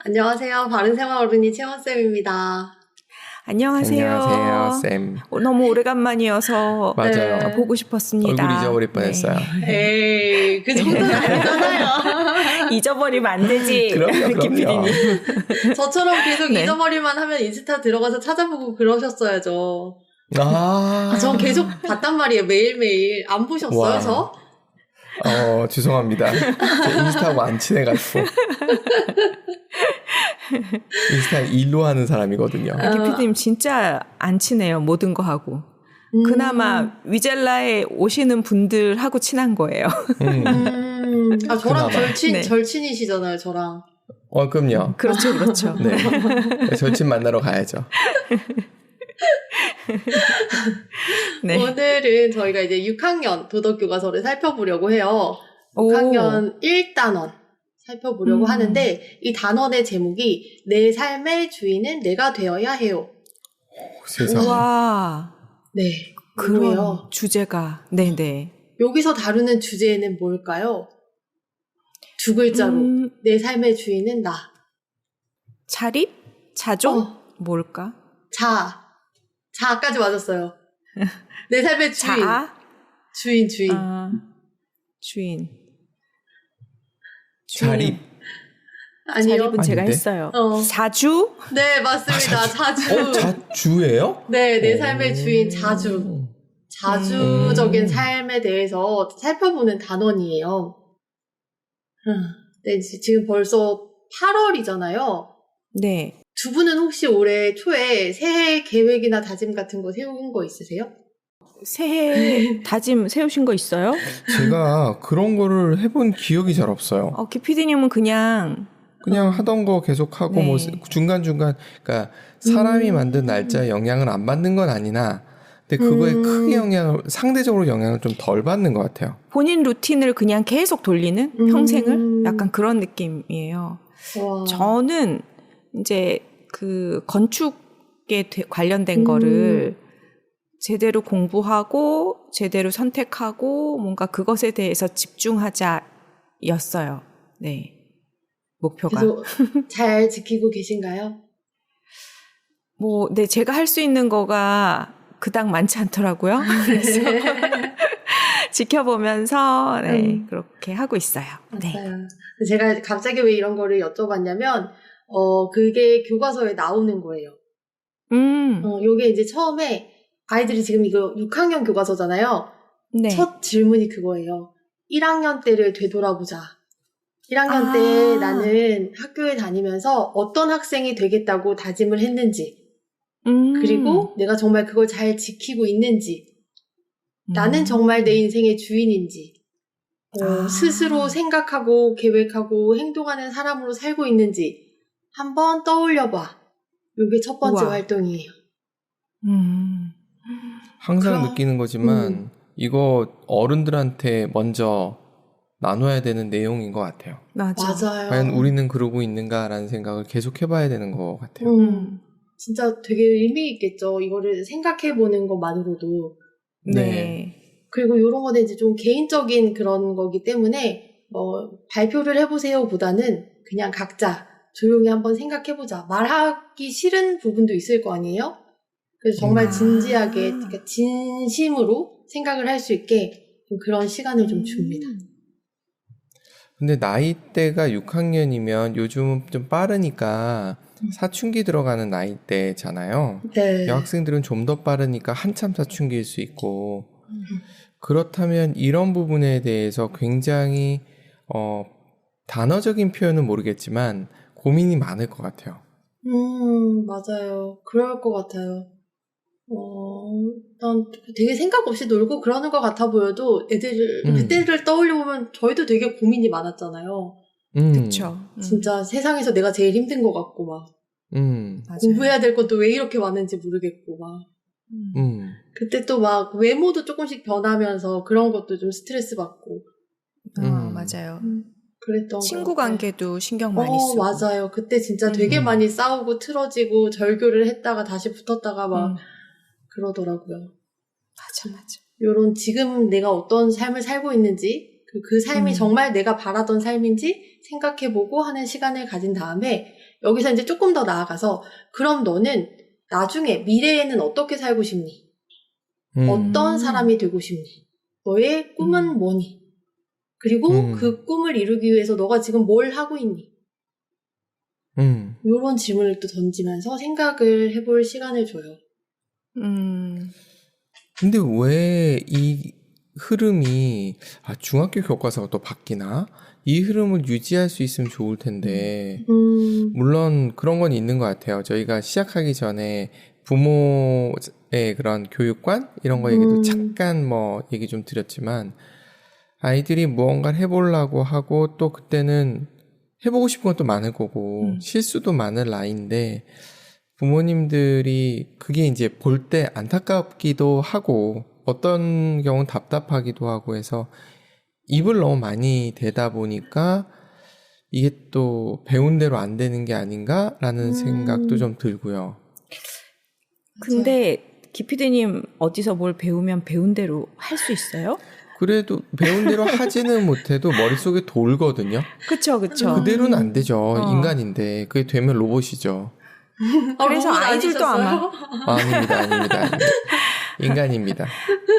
안녕하세요. 바른생활 어른이 채원쌤입니다. 안녕하세요. 안녕하세요, 쌤. 너무 오래간만이어서 맞아요. 보고 싶었습니다. 얼굴 잊어버릴 뻔했어요. 에이, 그 정도는 아니잖아요. 잊어버리면 안 되지. 그럼요. 네. 저처럼 계속 네. 잊어버릴만 하면 인스타 들어가서 찾아보고 그러셨어야죠. 전 아, 계속 봤단 말이에요. 매일매일. 안 보셨어요, 와. 저? 죄송합니다. 제 인스타하고 안 친해가지고. 인스타 일로 하는 사람이거든요. 기피디님 진짜 안 친해요. 모든 거 하고. 그나마 위젤라에 오시는 분들하고 친한 거예요. 저랑 그나마. 네. 절친이시잖아요, 저랑. 그럼요. 그렇죠, 그렇죠. 네. 절친 만나러 가야죠. 네. 오늘은 저희가 이제 6학년 도덕교과서를 살펴보려고 해요. 6학년 1단원 살펴보려고 하는데 이 단원의 제목이 내 삶의 주인은 내가 되어야 해요. 세상. 와, 네, 그런 그래요. 주제가. 네네. 여기서 다루는 주제는 뭘까요? 두 글자로 내 삶의 주인은 나. 자립? 자종? 어. 뭘까? 자까지 맞았어요. 내 삶의 주인. 자? 주인. 주인. 자립. 아니요. 자립은 제가 아닌데? 했어요. 어. 사주? 네, 맞습니다. 자주. 자주예요? 네, 내 삶의 주인 자주. 자주적인 삶에 대해서 살펴보는 단원이에요. 네, 지금 벌써 8월이잖아요. 네. 두 분은 혹시 올해 초에 새해 계획이나 다짐 같은 거 세운 거 있으세요? 새해 다짐 세우신 거 있어요? 제가 그런 거를 해본 기억이 잘 없어요. 기피디님은 그냥 하던 거 계속하고 네. 뭐 중간중간 그러니까 사람이 만든 날짜에 영향을 안 받는 건 아니나 근데 그거에 크게 상대적으로 영향을 좀 덜 받는 것 같아요. 본인 루틴을 그냥 계속 돌리는 평생을 약간 그런 느낌이에요. 와. 저는 이제 그 건축에 관련된 거를 제대로 공부하고 제대로 선택하고 뭔가 그것에 대해서 집중하자였어요. 네. 목표가. 그래서 잘 지키고 계신가요? 네, 제가 할 수 있는 거가 그닥 많지 않더라고요. 그래서 지켜보면서 그렇게 하고 있어요. 네. 맞아요. 제가 갑자기 왜 이런 거를 여쭤봤냐면 그게 교과서에 나오는 거예요. 요게 이제 처음에 아이들이 지금 이거 6학년 교과서잖아요. 네. 첫 질문이 그거예요. 1학년 때를 되돌아보자. 1학년 때 나는 학교에 다니면서 어떤 학생이 되겠다고 다짐을 했는지, 그리고 내가 정말 그걸 잘 지키고 있는지, 나는 정말 내 인생의 주인인지, 스스로 생각하고 계획하고 행동하는 사람으로 살고 있는지 한번 떠올려봐. 이게 첫 번째 우와. 활동이에요. 항상 느끼는 거지만 이거 어른들한테 먼저 나눠야 되는 내용인 것 같아요. 맞아요. 과연 우리는 그러고 있는가라는 생각을 계속 해봐야 되는 것 같아요. 진짜 되게 의미 있겠죠. 이거를 생각해보는 것만으로도. 네. 그리고 이런 거는 이제 좀 개인적인 그런 거기 때문에 발표를 해보세요 보다는 그냥 각자 조용히 한번 생각해보자. 말하기 싫은 부분도 있을 거 아니에요? 그래서 정말 진지하게, 그러니까 진심으로 생각을 할 수 있게 좀 그런 시간을 좀 줍니다. 근데 나이대가 6학년이면 요즘은 좀 빠르니까 사춘기 들어가는 나이대잖아요. 네. 여학생들은 좀 더 빠르니까 한참 사춘기일 수 있고 그렇다면 이런 부분에 대해서 굉장히 단어적인 표현은 모르겠지만 고민이 많을 것 같아요. 맞아요. 그럴 것 같아요. 난 되게 생각 없이 놀고 그러는 것 같아 보여도 그때를 떠올려보면 저희도 되게 고민이 많았잖아요. 그쵸. 진짜 세상에서 내가 제일 힘든 것 같고 막 공부해야 될 것도 왜 이렇게 많은지 모르겠고 막 그때 또 막 외모도 조금씩 변하면서 그런 것도 좀 스트레스 받고 맞아요. 그랬던 친구 것 같아요. 관계도 신경 많이 쓰고. 맞아요. 그때 진짜 되게 많이 싸우고 틀어지고 절교를 했다가 다시 붙었다가 막 그러더라고요. 맞아. 요런 지금 내가 어떤 삶을 살고 있는지 그 삶이 정말 내가 바라던 삶인지 생각해보고 하는 시간을 가진 다음에 여기서 이제 조금 더 나아가서 그럼 너는 나중에 미래에는 어떻게 살고 싶니? 어떤 사람이 되고 싶니? 너의 꿈은 뭐니? 그리고 그 꿈을 이루기 위해서 너가 지금 뭘 하고 있니? 이런 질문을 또 던지면서 생각을 해볼 시간을 줘요. 근데 왜 이 흐름이 중학교 교과서가 또 바뀌나? 이 흐름을 유지할 수 있으면 좋을 텐데 물론 그런 건 있는 것 같아요. 저희가 시작하기 전에 부모의 그런 교육관 이런 거 얘기도 잠깐 뭐 얘기 좀 드렸지만 아이들이 무언가를 해보려고 하고 또 그때는 해보고 싶은 것도 많을 거고 실수도 많을 나이인데 부모님들이 그게 이제 볼 때 안타깝기도 하고 어떤 경우는 답답하기도 하고 해서 입을 너무 많이 대다 보니까 이게 또 배운 대로 안 되는 게 아닌가라는 생각도 좀 들고요. 근데 기피디님 어디서 뭘 배우면 배운 대로 할 수 있어요? 그래도 배운 대로 하지는 못해도 머릿속에 돌거든요. 그쵸. 그대로는 안 되죠. 인간인데 그게 되면 로봇이죠. 그래서 로봇 아이들도 아니셨어요? 아닙니다. 인간입니다.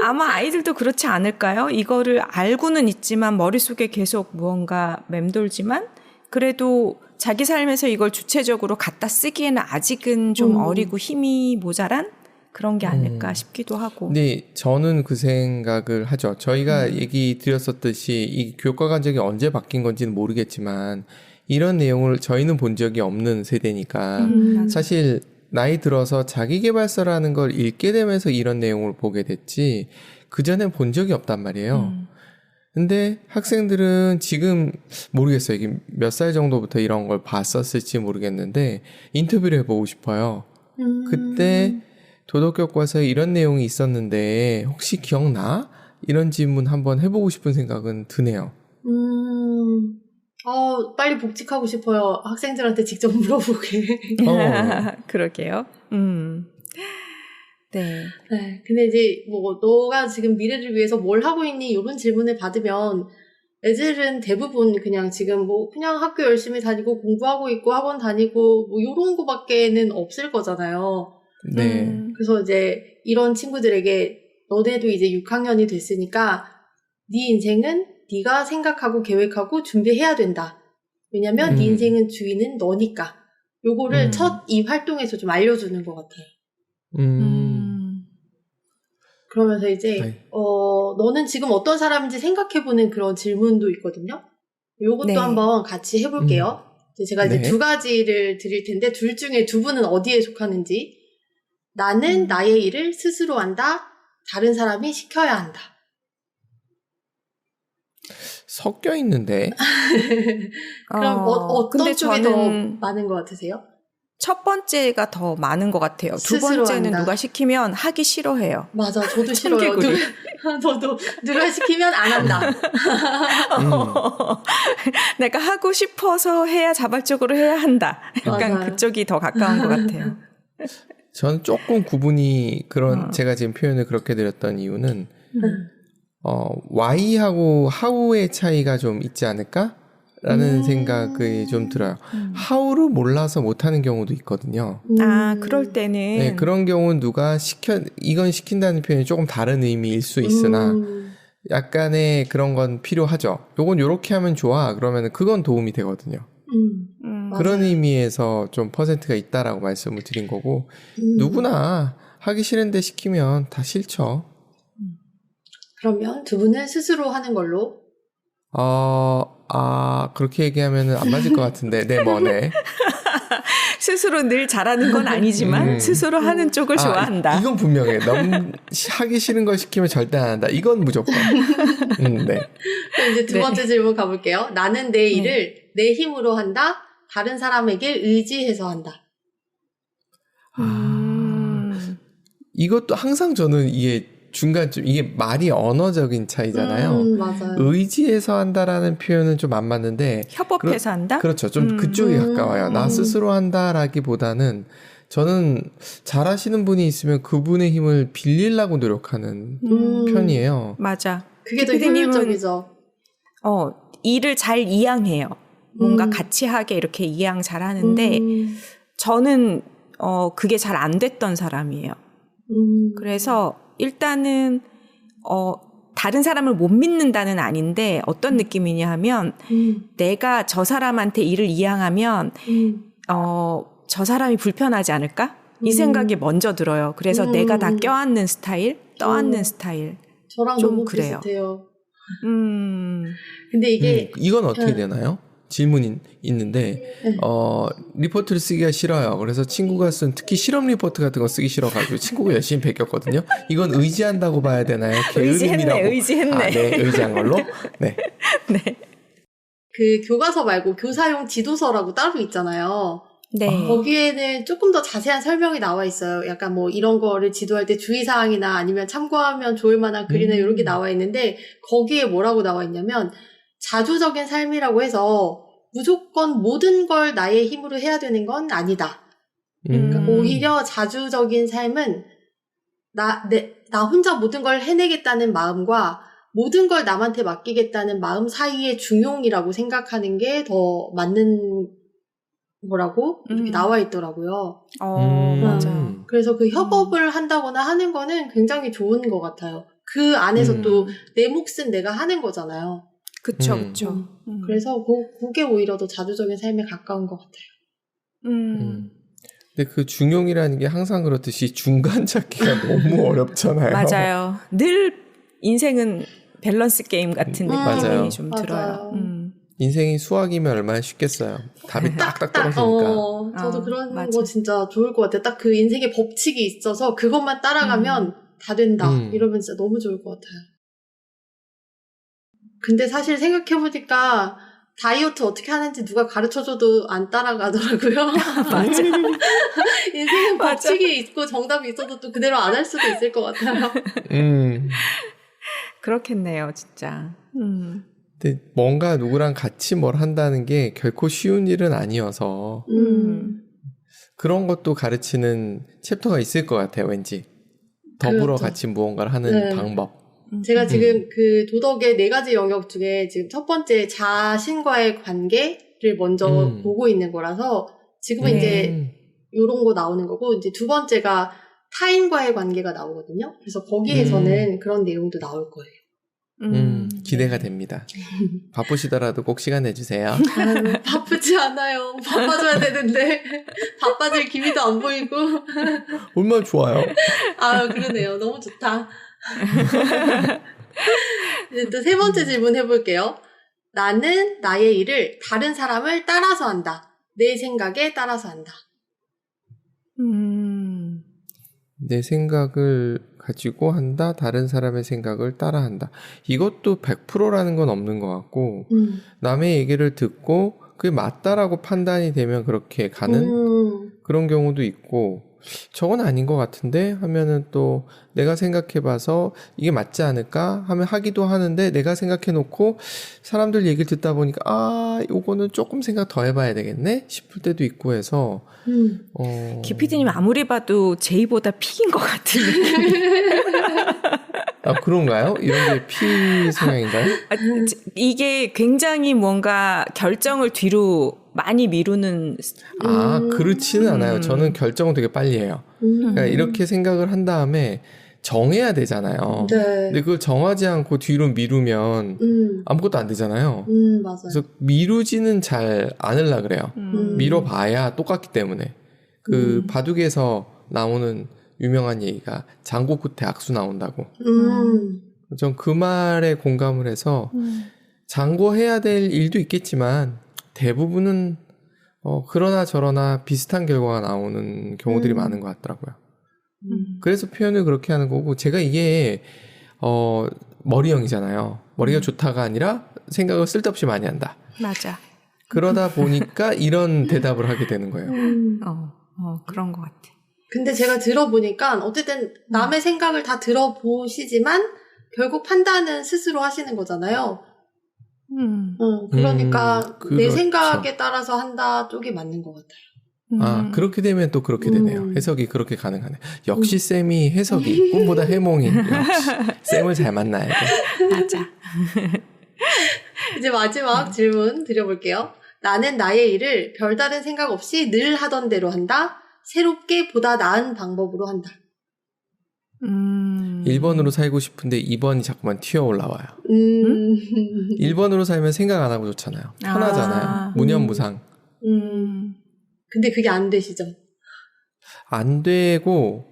아마 아이들도 그렇지 않을까요? 이거를 알고는 있지만 머릿속에 계속 무언가 맴돌지만 그래도 자기 삶에서 이걸 주체적으로 갖다 쓰기에는 아직은 좀 어리고 힘이 모자란 그런 게 아닐까 싶기도 하고. 근데 저는 그 생각을 하죠. 저희가 얘기 드렸었듯이 이 교과 과정이 언제 바뀐 건지는 모르겠지만 이런 내용을 저희는 본 적이 없는 세대니까 사실 나이 들어서 자기계발서라는 걸 읽게 되면서 이런 내용을 보게 됐지 그전엔 본 적이 없단 말이에요. 근데 학생들은 지금 모르겠어요. 이게 몇 살 정도부터 이런 걸 봤었을지 모르겠는데 인터뷰를 해보고 싶어요. 그때 도덕교과서에 이런 내용이 있었는데 혹시 기억나? 이런 질문 한번 해보고 싶은 생각은 드네요. 빨리 복직하고 싶어요. 학생들한테 직접 물어보게. 그러게요. 네. 네. 근데 이제 뭐 너가 지금 미래를 위해서 뭘 하고 있니? 이런 질문을 받으면 애들은 대부분 그냥 지금 뭐 그냥 학교 열심히 다니고 공부하고 있고 학원 다니고 뭐 이런 거밖에는 없을 거잖아요. 네. 그래서 이제 이런 친구들에게 너네도 이제 6학년이 됐으니까 네 인생은 네가 생각하고 계획하고 준비해야 된다. 왜냐면 네 인생은 주인은 너니까. 요거를 첫 이 활동에서 좀 알려주는 것 같아요. 그러면서 이제 네. 너는 지금 어떤 사람인지 생각해보는 그런 질문도 있거든요. 요것도 네. 한번 같이 해볼게요. 제가 이제 네. 두 가지를 드릴 텐데 둘 중에 두 분은 어디에 속하는지. 나는 나의 일을 스스로 한다. 다른 사람이 시켜야 한다. 섞여 있는데. 그럼 어떤 근데 쪽이 더 저는 많은 것 같으세요? 첫 번째가 더 많은 것 같아요. 두 스스로 번째는 한다. 누가 시키면 하기 싫어해요. 맞아, 저도 싫어요. 청개구리. 저도 누가 시키면 안 한다. 내가 하고 싶어서 해야 자발적으로 해야 한다. 약간 맞아요. 그쪽이 더 가까운 것 같아요. 저는 조금 구분이 제가 지금 표현을 그렇게 드렸던 이유는 Y하고 How의 차이가 좀 있지 않을까? 라는 생각이 좀 들어요. How를 몰라서 못하는 경우도 있거든요. 그럴 때는. 네, 그런 경우는 누가 이건 시킨다는 표현이 조금 다른 의미일 수 있으나, 약간의 그런 건 필요하죠. 요건 요렇게 하면 좋아. 그러면 그건 도움이 되거든요. 그런 의미에서 좀 퍼센트가 있다라고 말씀을 드린 거고, 누구나 하기 싫은데 시키면 다 싫죠. 그러면 두 분은 스스로 하는 걸로. 그렇게 얘기하면 안 맞을 것 같은데, 네. 스스로 늘 잘하는 건 아니지만 스스로 하는 쪽을 좋아한다. 이건 분명해. 너무 하기 싫은 걸 시키면 절대 안 한다. 이건 무조건. 네. 그럼 이제 두 번째 질문 가볼게요. 나는 내 일을 내 힘으로 한다. 다른 사람에게 의지해서 한다. 이것도 항상 저는 이게 중간쯤 이게 말이 언어적인 차이잖아요. 맞아요. 의지해서 한다라는 표현은 좀 안 맞는데 협업해서 한다? 그렇죠. 좀 그쪽이 가까워요. 나 스스로 한다라기보다는 저는 잘하시는 분이 있으면 그분의 힘을 빌리려고 노력하는 편이에요. 맞아. 그게 더 효율적이죠. 일을 잘 이양해요. 뭔가 가치하게 이렇게 이해양 잘 하는데 저는 그게 잘 안 됐던 사람이에요. 그래서 일단은 다른 사람을 못 믿는다는 아닌데 어떤 느낌이냐 하면 내가 저 사람한테 일을 이양하면 저 사람이 불편하지 않을까? 이 생각이 먼저 들어요. 그래서 내가 다 껴안는 스타일, 떠안는 스타일. 저랑 좀 너무 그래요. 비슷해요. 근데 이게 이건 어떻게 되나요? 질문이 있는데 리포트를 쓰기가 싫어요. 그래서 친구가 쓴 특히 실험 리포트 같은 거 쓰기 싫어가지고 친구가 열심히 베꼈거든요. 이건 의지한다고 봐야 되나요? 게으름이라고. 의지했네. 아, 네, 의지한 걸로. 네. 네. 그 교과서 말고 교사용 지도서라고 따로 있잖아요. 네. 거기에는 조금 더 자세한 설명이 나와 있어요. 약간 뭐 이런 거를 지도할 때 주의사항이나 아니면 참고하면 좋을 만한 글이나 이런 게 나와 있는데 거기에 뭐라고 나와 있냐면 자주적인 삶이라고 해서 무조건 모든 걸 나의 힘으로 해야 되는 건 아니다. 그러니까 오히려 자주적인 삶은 나 혼자 모든 걸 해내겠다는 마음과 모든 걸 남한테 맡기겠다는 마음 사이의 중용이라고 생각하는 게 더 맞는 뭐라고 이렇게 나와 있더라고요. 맞아요. 그래서 그 협업을 한다거나 하는 거는 굉장히 좋은 것 같아요. 그 안에서 또 내 몫은 내가 하는 거잖아요. 그쵸, 그쵸. 그래서 그게 오히려 더 자주적인 삶에 가까운 것 같아요. 근데 그 중용이라는 게 항상 그렇듯이 중간 찾기가 너무 어렵잖아요. 맞아요. 늘 인생은 밸런스 게임 같은 느낌이 맞아요. 좀 맞아요. 들어요. 인생이 수학이면 얼마나 쉽겠어요. 답이 딱딱 떨어지니까. 저도 그런 맞아. 거 진짜 좋을 것 같아요. 딱 그 인생의 법칙이 있어서 그것만 따라가면 다 된다. 이러면 진짜 너무 좋을 것 같아요. 근데 사실 생각해보니까 다이어트 어떻게 하는지 누가 가르쳐줘도 안 따라가더라고요. 맞아. 인생은 법칙이 있고 정답이 있어도 또 그대로 안 할 수도 있을 것 같아요. 그렇겠네요, 진짜. 근데 뭔가 누구랑 같이 뭘 한다는 게 결코 쉬운 일은 아니어서 그런 것도 가르치는 챕터가 있을 것 같아요, 왠지. 더불어 그렇죠. 같이 무언가를 하는 네. 방법. 제가 지금 그 도덕의 4가지 영역 중에 지금 첫 번째 자신과의 관계를 먼저 보고 있는 거라서 지금은 이제 요런 거 나오는 거고 이제 두 번째가 타인과의 관계가 나오거든요. 그래서 거기에서는 그런 내용도 나올 거예요. 기대가 됩니다. 바쁘시더라도 꼭 시간 내주세요. 바쁘지 않아요. 바빠져야 되는데 바빠질 기미도 안 보이고. 얼마나 좋아요. 아 그러네요. 너무 좋다. 이제 또 세 번째 질문 해볼게요. 나는 나의 일을 다른 사람을 따라서 한다. 내 생각에 따라서 한다. 내 생각을 가지고 한다. 다른 사람의 생각을 따라한다. 이것도 100%라는 건 없는 것 같고 남의 얘기를 듣고 그게 맞다라고 판단이 되면 그렇게 가는 그런 경우도 있고 저건 아닌 것 같은데 하면은 또 내가 생각해봐서 이게 맞지 않을까 하면 하기도 하는데 내가 생각해놓고 사람들 얘기를 듣다 보니까 요거는 조금 생각 더 해봐야 되겠네 싶을 때도 있고 해서 기피디님 아무리 봐도 제이보다 픽인 것 같은 느낌. 그런가요? 이런 게 피 성향인가요? 이게 굉장히 뭔가 결정을 뒤로 많이 미루는. 그렇지는 않아요. 저는 결정을 되게 빨리 해요. 그러니까 이렇게 생각을 한 다음에 정해야 되잖아요. 네. 근데 그걸 정하지 않고 뒤로 미루면 아무것도 안 되잖아요. 맞아요. 그래서 미루지는 잘 않으려고 그래요. 미뤄봐야 똑같기 때문에. 그 바둑에서 나오는 유명한 얘기가 장고 끝에 악수 나온다고. 전 그 말에 공감을 해서 장고해야 될 일도 있겠지만 대부분은 그러나 저러나 비슷한 결과가 나오는 경우들이 많은 것 같더라고요. 그래서 표현을 그렇게 하는 거고 제가 이게 머리형이잖아요. 머리가 좋다가 아니라 생각을 쓸데없이 많이 한다. 맞아. 그러다 보니까 이런 대답을 하게 되는 거예요. 그런 것 같아. 근데 제가 들어보니까 어쨌든 남의 생각을 다 들어보시지만 결국 판단은 스스로 하시는 거잖아요. 그러니까 내 그렇죠. 생각에 따라서 한다 쪽이 맞는 것 같아요. 그렇게 되면 또 그렇게 되네요. 해석이 그렇게 가능하네. 역시 쌤이 해석이 꿈보다 해몽이. 역시 쌤을 잘 만나야 돼. 맞아. 이제 마지막 질문 드려볼게요. 나는 나의 일을 별다른 생각 없이 늘 하던 대로 한다. 새롭게 보다 나은 방법으로 한다. 1번으로 살고 싶은데 2번이 자꾸만 튀어 올라와요. 1번으로 살면 생각 안 하고 좋잖아요. 편하잖아요. 무념무상. 근데 그게 안 되시죠? 안 되고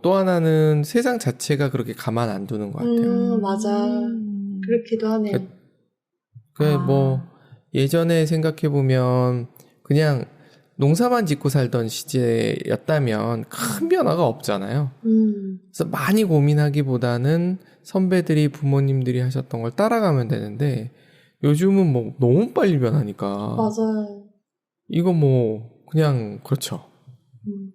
또 하나는 세상 자체가 그렇게 가만 안 두는 것 같아요. 맞아. 그렇기도 하네요. 뭐 예전에 생각해보면 그냥 농사만 짓고 살던 시제였다면 큰 변화가 없잖아요. 그래서 많이 고민하기보다는 선배들이 부모님들이 하셨던 걸 따라가면 되는데 요즘은 뭐 너무 빨리 변하니까 맞아요. 이거 뭐 그냥 그렇죠.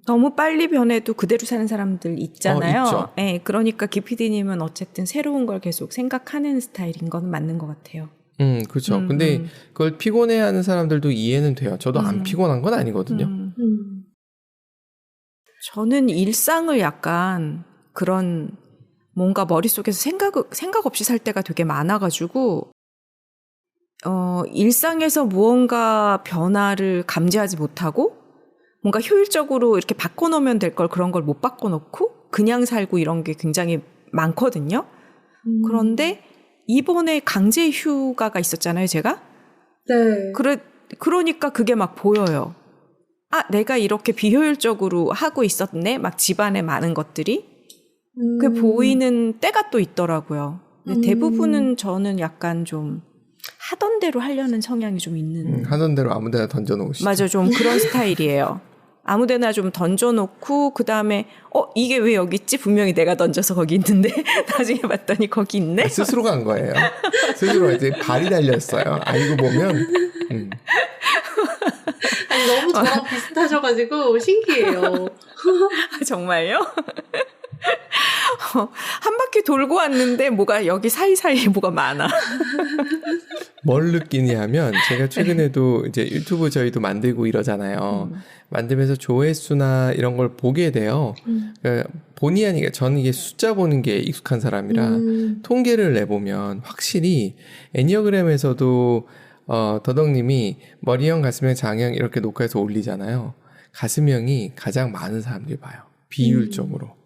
너무 빨리 변해도 그대로 사는 사람들 있잖아요. 있죠. 네, 그러니까 기피디님은 어쨌든 새로운 걸 계속 생각하는 스타일인 건 맞는 것 같아요. 그렇죠. 근데 그걸 피곤해하는 사람들도 이해는 돼요. 저도 안 피곤한 건 아니거든요. 저는 일상을 약간 그런 뭔가 머릿속에서 생각 없이 살 때가 되게 많아가지고 일상에서 무언가 변화를 감지하지 못하고 뭔가 효율적으로 이렇게 바꿔놓으면 될 걸 그런 걸 못 바꿔놓고 그냥 살고 이런 게 굉장히 많거든요. 그런데 이번에 강제 휴가가 있었잖아요, 제가. 네. 그러니까 그게 막 보여요. 아, 내가 이렇게 비효율적으로 하고 있었네? 막 집안에 많은 것들이. 그게 보이는 때가 또 있더라고요. 근데 대부분은 저는 약간 좀 하던 대로 하려는 성향이 좀 있는. 하던 대로 아무 데나 던져놓으시죠. 맞아, 좀 그런 스타일이에요. 아무 데나 좀 던져놓고 그다음에 이게 왜 여기 있지? 분명히 내가 던져서 거기 있는데 나중에 봤더니 거기 있네? 스스로 간 거예요. 스스로 이제 발이 달렸어요. 알고 보면. 아니, 너무 저랑 비슷하셔가지고 신기해요. 정말요? 한 바퀴 돌고 왔는데 뭐가 여기 사이사이에 뭐가 많아. 뭘 느끼냐 하면 제가 최근에도 이제 유튜브 저희도 만들고 이러잖아요. 만들면서 조회수나 이런 걸 보게 돼요. 그러니까 본의 아니게 저는 이게 숫자 보는 게 익숙한 사람이라 통계를 내보면 확실히 애니어그램에서도 더덕님이 머리형, 가슴형, 장형 이렇게 녹화해서 올리잖아요. 가슴형이 가장 많은 사람들이 봐요. 비율적으로.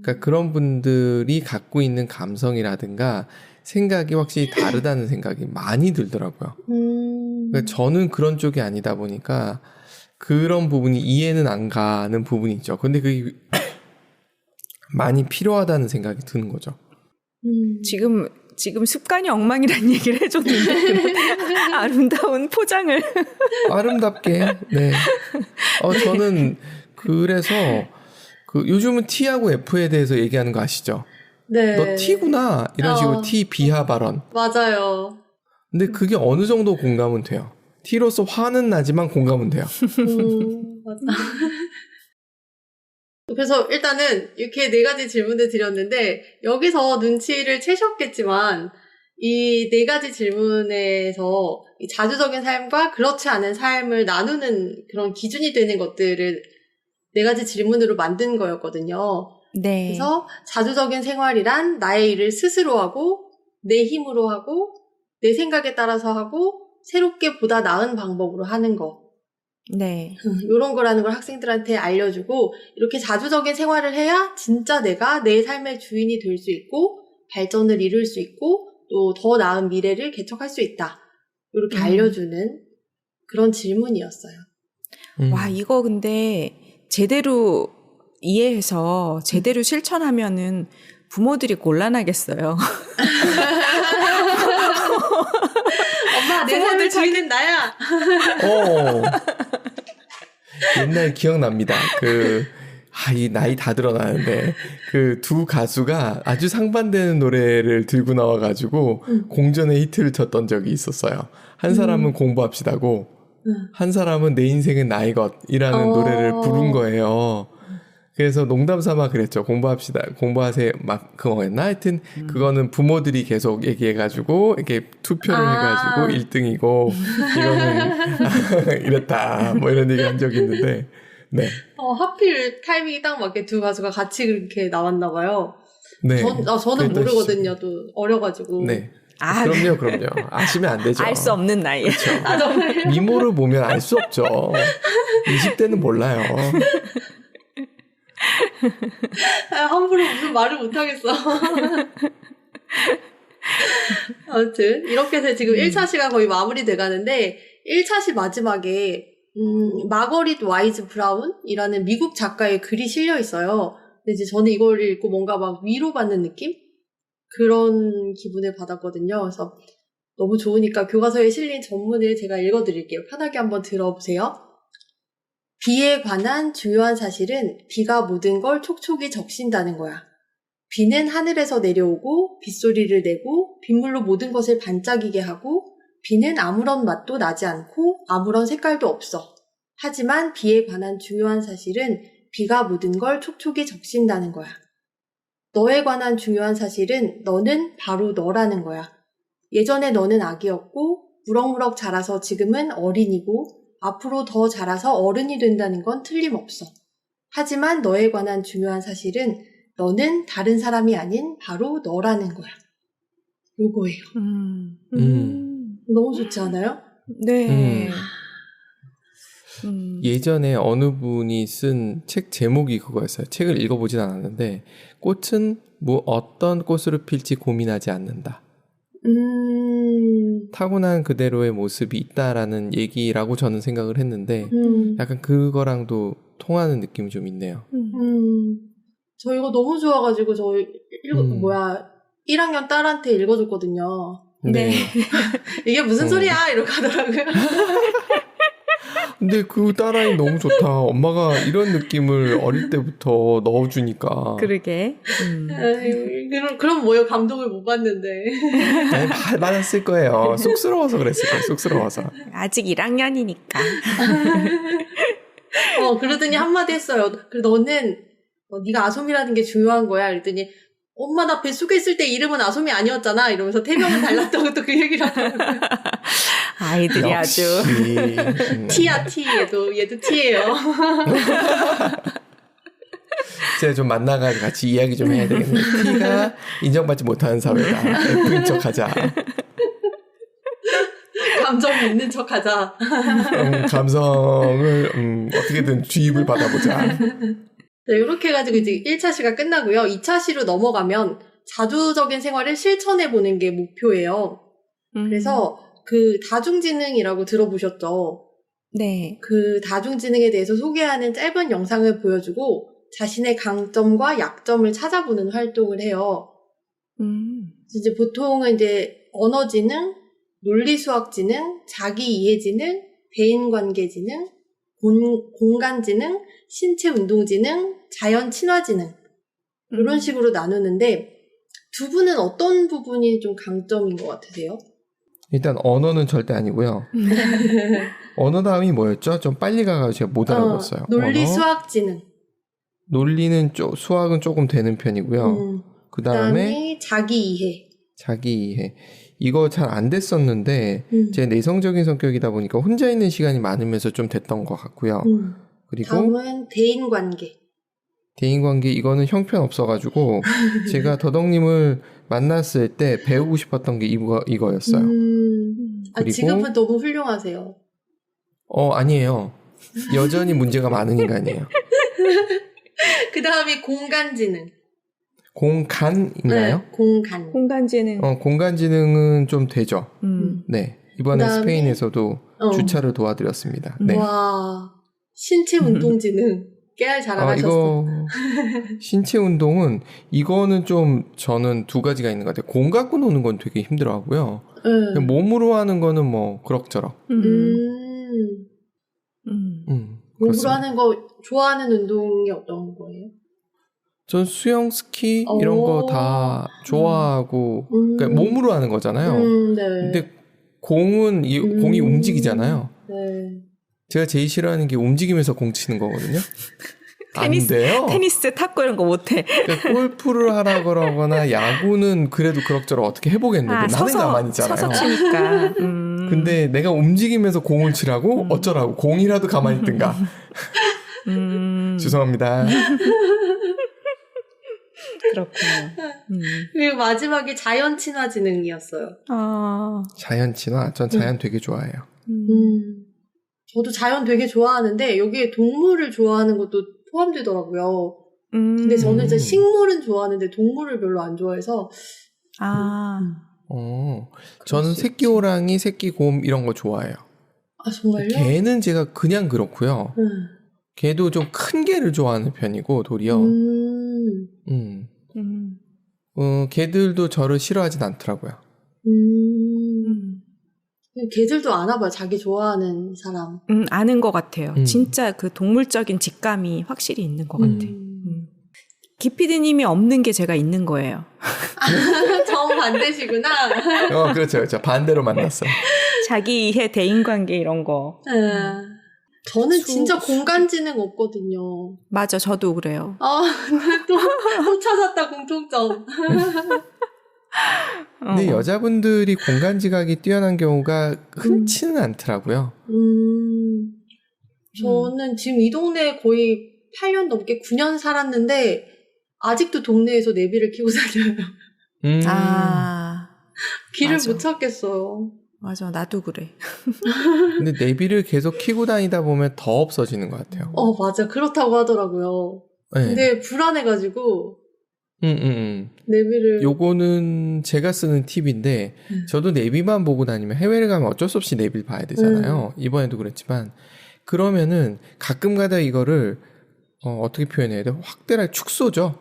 그러니까 그런 분들이 갖고 있는 감성이라든가 생각이 확실히 다르다는 생각이 많이 들더라고요. 그러니까 저는 그런 쪽이 아니다 보니까 그런 부분이 이해는 안 가는 부분이 있죠. 근데 그게 많이 필요하다는 생각이 드는 거죠. 지금 습관이 엉망이라는 얘기를 해줬는데 아름다운 포장을 아름답게. 네. 저는 그래서 요즘은 T하고 F에 대해서 얘기하는 거 아시죠? 네. 너 T구나 이런 식으로 T 비하 발언. 맞아요. 근데 그게 어느 정도 공감은 돼요. T로서 화는 나지만 공감은 돼요. 맞아. 그래서 일단은 이렇게 4가지 질문을 드렸는데 여기서 눈치를 채셨겠지만 이 4가지 질문에서 이 자주적인 삶과 그렇지 않은 삶을 나누는 그런 기준이 되는 것들을 4가지 질문으로 만든 거였거든요. 네. 그래서 자주적인 생활이란 나의 일을 스스로 하고 내 힘으로 하고 내 생각에 따라서 하고 새롭게 보다 나은 방법으로 하는 거. 네. 이런 거라는 걸 학생들한테 알려주고 이렇게 자주적인 생활을 해야 진짜 내가 내 삶의 주인이 될 수 있고 발전을 이룰 수 있고 또 더 나은 미래를 개척할 수 있다. 이렇게 알려주는 그런 질문이었어요. 와, 이거 근데 제대로 이해해서 제대로 실천하면은 부모들이 곤란하겠어요. 엄마, 내 삶의 주인은 나야. 옛날 기억납니다. 이 나이 다 드러나는데 그 두 가수가 아주 상반되는 노래를 들고 나와가지고 공전에 히트를 쳤던 적이 있었어요. 한 사람은 공부합시다고, 한 사람은 내 인생은 나의 것이라는 노래를 부른 거예요. 그래서 농담 삼아 그랬죠. 공부하세요. 막 그거였나? 하여튼 그거는 부모들이 계속 얘기해가지고 이렇게 투표를 해가지고 1등이고 이거는 이랬다. 뭐 이런 얘기 한 적이 있는데, 네. 하필 타이밍이 딱 맞게 두 가수가 같이 그렇게 나왔나 봐요. 네. 저는 모르거든요. 또 어려가지고. 네. 아, 그럼요. 아시면 안 되죠. 알 수 없는 나이. 그렇죠. 아, 정말요? 미모를 보면 알 수 없죠. 20대는 몰라요. 함부로 무슨 말을 못하겠어. 아무튼 이렇게 해서 지금 1차 시가 거의 마무리돼 가는데 1차 시 마지막에 마거릿 와이즈 브라운이라는 미국 작가의 글이 실려 있어요. 근데 이제 저는 이걸 읽고 뭔가 막 위로받는 느낌? 그런 기분을 받았거든요. 그래서 너무 좋으니까 교과서에 실린 전문을 제가 읽어드릴게요. 편하게 한번 들어보세요. 비에 관한 중요한 사실은 비가 모든 걸 촉촉이 적신다는 거야. 비는 하늘에서 내려오고 빗소리를 내고 빗물로 모든 것을 반짝이게 하고 비는 아무런 맛도 나지 않고 아무런 색깔도 없어. 하지만 비에 관한 중요한 사실은 비가 모든 걸 촉촉이 적신다는 거야. 너에 관한 중요한 사실은 너는 바로 너라는 거야. 예전에 너는 아기였고 무럭무럭 자라서 지금은 어린이고 앞으로 더 자라서 어른이 된다는 건 틀림없어. 하지만 너에 관한 중요한 사실은 너는 다른 사람이 아닌 바로 너라는 거야. 요거예요. 너무 좋지 않아요? 네. 예전에 어느 분이 쓴 책 제목이 그거였어요. 책을 읽어보진 않았는데 꽃은 뭐 어떤 꽃으로 필지 고민하지 않는다. 타고난 그대로의 모습이 있다라는 얘기라고 저는 생각을 했는데 약간 그거랑도 통하는 느낌이 좀 있네요. 저 이거 너무 좋아가지고 저 1학년 딸한테 읽어줬거든요. 네. 이게 무슨 소리야? 이렇게 하더라고요. 근데 그 딸아이 너무 좋다. 엄마가 이런 느낌을 어릴 때부터 넣어주니까. 그러게. 그럼 뭐요? 감동을 못 받는데. 네, 받았을 거예요. 쑥스러워서 그랬을 거예요. 쑥스러워서. 아직 1학년이니까. 그러더니 한마디 했어요. 그래 너는 네가 아솜이라는 게 중요한 거야. 그랬더니 엄마 나 뱃속에 있을 때 이름은 아솜이 아니었잖아. 이러면서 태명을 달랐다고 또 그 얘기를 하더라고요. 아이들이 역시. 아주. T야 T. 얘도 T예요. 제가 좀 만나가지고 같이 이야기 좀 해야 되겠네요. T가 인정받지 못하는 사회다. F인 척하자. 감정이 있는 척하자. 감성을 어떻게든 주입을 받아보자. 네, 이렇게 해가지고 이제 1차 시가 끝나고요. 2차 시로 넘어가면 자주적인 생활을 실천해보는 게 목표예요. 그래서 그 다중지능이라고 들어보셨죠? 네. 그 다중지능에 대해서 소개하는 짧은 영상을 보여주고 자신의 강점과 약점을 찾아보는 활동을 해요. 이제 보통은 이제 언어지능, 논리수학지능, 자기이해지능, 대인관계지능, 공간지능, 신체운동지능, 자연친화지능 이런 식으로 나누는데 두 분은 어떤 부분이 좀 강점인 것 같으세요? 일단 언어는 절대 아니고요. 언어 다음이 뭐였죠? 좀 빨리 가가지고 제가 못 알아봤어요. 논리수학지능. 논리는 수학은 조금 되는 편이고요. 그 다음에 자기이해. 자기이해. 이거 잘 안 됐었는데 제 내성적인 성격이다 보니까 혼자 있는 시간이 많으면서 좀 됐던 것 같고요. 그리고 다음은 대인관계. 대인관계 이거는 형편없어가지고 제가 더덕님을 만났을 때 배우고 싶었던 게 이거였어요. 그리고 지금은 너무 훌륭하세요. 아니에요. 여전히 문제가 많은 인간이에요. 그 다음이 공간지능. 공간인가요? 네, 공간. 공간지능. 공간지능은 좀 되죠. 네. 이번에 그다음에, 스페인에서도 주차를 도와드렸습니다. 네. 와, 신체운동지능. 깨알 잘하셨어. 이거 신체 운동은 이거는 좀 저는 두 가지가 있는 것 같아요. 공 갖고 노는 건 되게 힘들어하고요. 몸으로 하는 거는 뭐 그럭저럭. 몸으로 하는 거 좋아하는 운동이 어떤 거예요? 전 수영, 스키 이런 거 다 좋아하고 그러니까 몸으로 하는 거잖아요. 네. 근데 공이 움직이잖아요. 네. 제가 제일 싫어하는 게 움직이면서 공 치는 거거든요. 안 돼요. 테니스, 탁구 이런 거 못해. 그러니까 골프를 하라 그러거나 야구는 그래도 그럭저럭 어떻게 해보겠는데 나는 가만히 있잖아요. 서서 치니까. 근데 내가 움직이면서 공을 치라고 어쩌라고 공이라도 가만히 있든가. 죄송합니다. 그렇군요. 그리고 마지막에 자연 친화지능이었어요. 자연 친화? 전 자연 되게 좋아해요. 저도 자연 되게 좋아하는데 여기에 동물을 좋아하는 것도 포함되더라고요. 근데 저는 진짜 식물은 좋아하는데 동물을 별로 안 좋아해서. 저는 새끼 호랑이, 새끼 곰 이런 거 좋아해요. 아, 정말요? 개는 제가 그냥 그렇고요. 개도 좀 큰 개를 좋아하는 편이고 도리어. 개들도 저를 싫어하진 않더라고요. 개들도 아나 봐요. 자기 좋아하는 사람. 아는 것 같아요. 진짜 그 동물적인 직감이 확실히 있는 것 같아요. 기피디님이 없는 게 제가 있는 거예요. 정반대시구나. 그렇죠, 그렇죠. 반대로 만났어요. 자기 이해, 대인관계 이런 거. 저는 진짜 공간지능 없거든요. 맞아, 저도 그래요. 또 찾았다, 공통점. 근데 여자분들이 공간지각이 뛰어난 경우가 흔치는 않더라고요. 저는 지금 이 동네에 거의 8년 넘게 9년 살았는데 아직도 동네에서 내비를 켜고 다녀요. 길을 맞아. 못 찾겠어요. 맞아, 나도 그래. 근데 내비를 계속 켜고 다니다 보면 더 없어지는 것 같아요. 맞아. 그렇다고 하더라고요. 네. 근데 불안해가지고 내비를. 요거는 제가 쓰는 팁인데 저도 내비만 보고 다니면 해외를 가면 어쩔 수 없이 내비를 봐야 되잖아요. 이번에도 그랬지만 그러면은 가끔 가다 이거를 어떻게 표현해야 돼? 확대할 축소죠.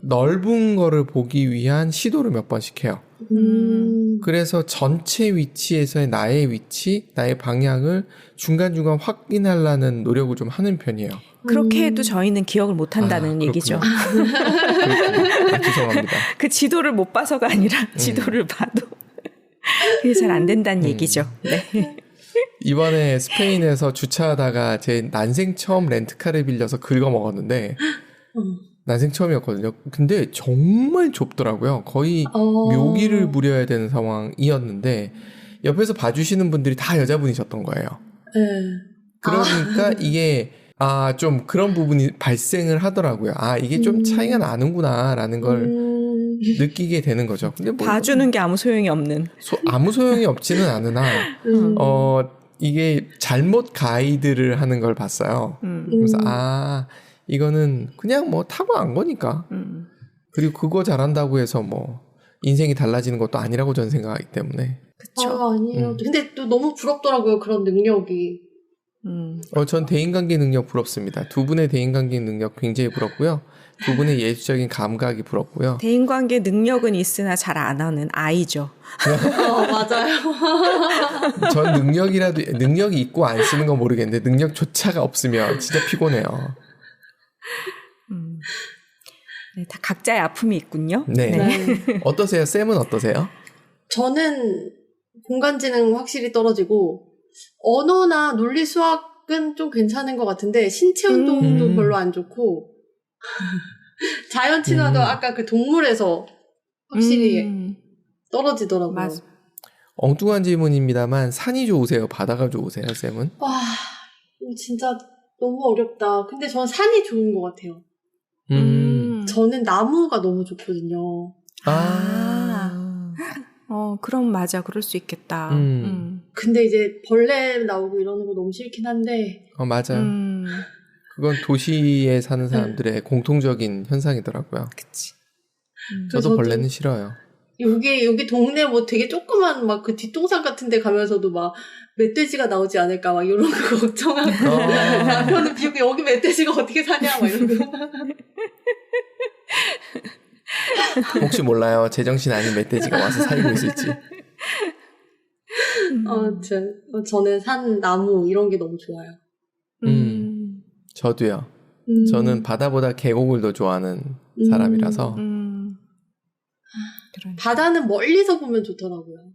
넓은 거를 보기 위한 시도를 몇 번씩 해요. 그래서 전체 위치에서의 나의 위치, 나의 방향을 중간중간 확인하려는 노력을 좀 하는 편이에요. 그렇게 해도 저희는 기억을 못 한다는 얘기죠. 죄송합니다. 그 지도를 못 봐서가 아니라 지도를 봐도 그게 잘 안 된다는 얘기죠. 네. 이번에 스페인에서 주차하다가 제 난생 처음 렌트카를 빌려서 긁어 먹었는데 난생 처음이었거든요. 근데 정말 좁더라고요. 거의 묘기를 부려야 되는 상황이었는데 옆에서 봐주시는 분들이 다 여자분이셨던 거예요. 그러니까 이게 좀 그런 부분이 발생을 하더라고요. 이게 좀 차이가 나는구나라는 걸 느끼게 되는 거죠. 근데 봐주는 게 아무 소용이 없는. 아무 소용이 없지는 않으나 이게 잘못 가이드를 하는 걸 봤어요. 그래서 이거는 그냥 뭐 타고 안 거니까. 그리고 그거 잘한다고 해서 뭐 인생이 달라지는 것도 아니라고 저는 생각하기 때문에. 그쵸. 아니에요. 근데 또 너무 부럽더라고요. 그런 능력이. 전 대인관계 능력 부럽습니다. 두 분의 대인관계 능력 굉장히 부럽고요. 두 분의 예술적인 감각이 부럽고요. 대인관계 능력은 있으나 잘 안 하는 아이죠. 맞아요. 전 능력이 있고 안 쓰는 건 모르겠는데 능력조차가 없으면 진짜 피곤해요. 네, 다 각자의 아픔이 있군요. 네. 어떠세요? 쌤은 어떠세요? 저는 공간지능 확실히 떨어지고 언어나 논리 수학은 좀 괜찮은 것 같은데 신체 운동도 별로 안 좋고 자연 친화도 아까 그 동물에서 확실히 떨어지더라고요. 맞아. 엉뚱한 질문입니다만 산이 좋으세요? 바다가 좋으세요? 쌤은? 와, 진짜 너무 어렵다. 근데 전 산이 좋은 것 같아요. 저는 나무가 너무 좋거든요. 그럼 맞아. 그럴 수 있겠다. 근데 이제 벌레 나오고 이러는 거 너무 싫긴 한데. 맞아요. 그건 도시에 사는 사람들의 공통적인 현상이더라고요. 그치. 저도 벌레는 싫어요. 여기 동네 뭐 되게 조그만 막 그 뒷동산 같은 데 가면서도 막 멧돼지가 나오지 않을까 막 이런 거 걱정하고 남편은 비우고 여기 멧돼지가 어떻게 사냐 막 이런 거. 혹시 몰라요. 제정신 아닌 멧돼지가 와서 살고 있을지. 저는 산, 나무 이런 게 너무 좋아요. 저도요. 저는 바다보다 계곡을 더 좋아하는 사람이라서. 바다는 멀리서 보면 좋더라고요.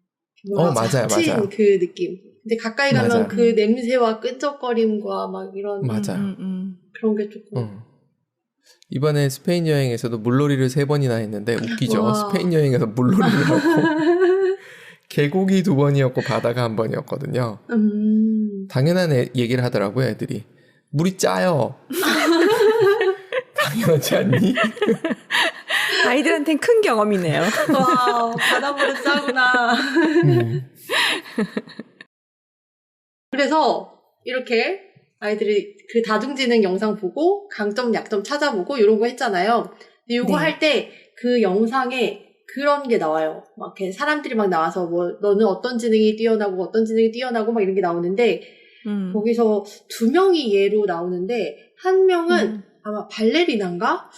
맞아요. 그 느낌. 근데 가까이 가면 맞아요. 그 냄새와 끈적거림과 막 이런. 맞아요. 그런 게 조금. 이번에 스페인 여행에서도 물놀이를 3번이나 했는데 웃기죠. 와. 스페인 여행에서 물놀이를 하고 계곡이 2번이었고 바다가 1번이었거든요. 당연한 얘기를 하더라고요, 애들이. 물이 짜요. 당연하지 않니? 아이들한텐 큰 경험이네요. 와, 바닷물은 싸구나. 그래서 이렇게 아이들이 그 다중지능 영상 보고 강점, 약점 찾아보고 이런 거 했잖아요. 근데 요거 네. 할 때 그 영상에 그런 게 나와요. 막 이렇게 사람들이 막 나와서 뭐 너는 어떤 지능이 뛰어나고 어떤 지능이 뛰어나고 막 이런 게 나오는데 거기서 2명이 예로 나오는데 한 명은 아마 발레리나인가?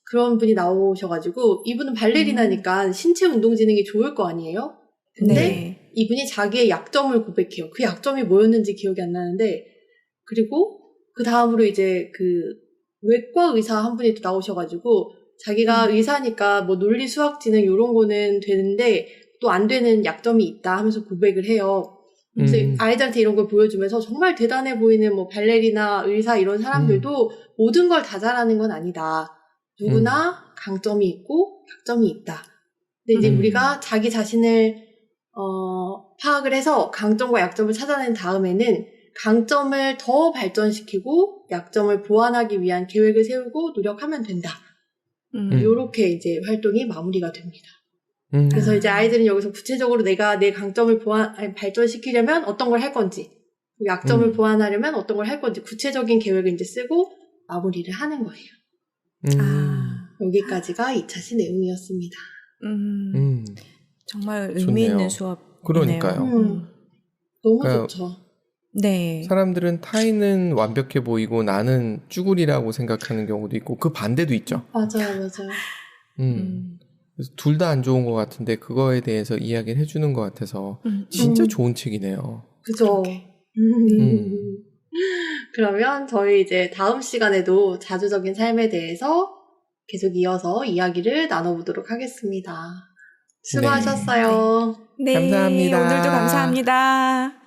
그런 분이 나오셔가지고 이분은 발레리나니까 신체 운동 지능이 좋을 거 아니에요? 근데 네. 이분이 자기의 약점을 고백해요. 그 약점이 뭐였는지 기억이 안 나는데 그리고 그 다음으로 이제 그 외과 의사 한 분이 또 나오셔가지고 자기가 의사니까 뭐 논리 수학 지능 이런 거는 되는데 또 안 되는 약점이 있다 하면서 고백을 해요. 그래서 아이들한테 이런 걸 보여주면서 정말 대단해 보이는 뭐 발레리나, 의사 이런 사람들도 모든 걸 다 잘하는 건 아니다. 누구나 강점이 있고 약점이 있다. 근데 이제 우리가 자기 자신을 파악을 해서 강점과 약점을 찾아낸 다음에는 강점을 더 발전시키고 약점을 보완하기 위한 계획을 세우고 노력하면 된다. 요렇게 이제 활동이 마무리가 됩니다. 그래서 이제 아이들은 여기서 구체적으로 내가 내 강점을 발전시키려면 어떤 걸 할 건지, 약점을 보완하려면 어떤 걸 할 건지 구체적인 계획을 이제 쓰고 마무리를 하는 거예요. 여기까지가 2차시 내용이었습니다. 정말 의미 좋네요. 있는 수업이네요. 그러니까요. 너무 그러니까 좋죠. 네. 사람들은 타인은 완벽해 보이고 나는 쭈구리라고 생각하는 경우도 있고 그 반대도 있죠. 맞아요. 그래서 둘 다 안 좋은 것 같은데 그거에 대해서 이야기를 해주는 것 같아서 진짜 좋은 책이네요. 그죠. 그러면 저희 이제 다음 시간에도 자주적인 삶에 대해서 계속 이어서 이야기를 나눠보도록 하겠습니다. 수고하셨어요. 네. 감사합니다. 오늘도 감사합니다.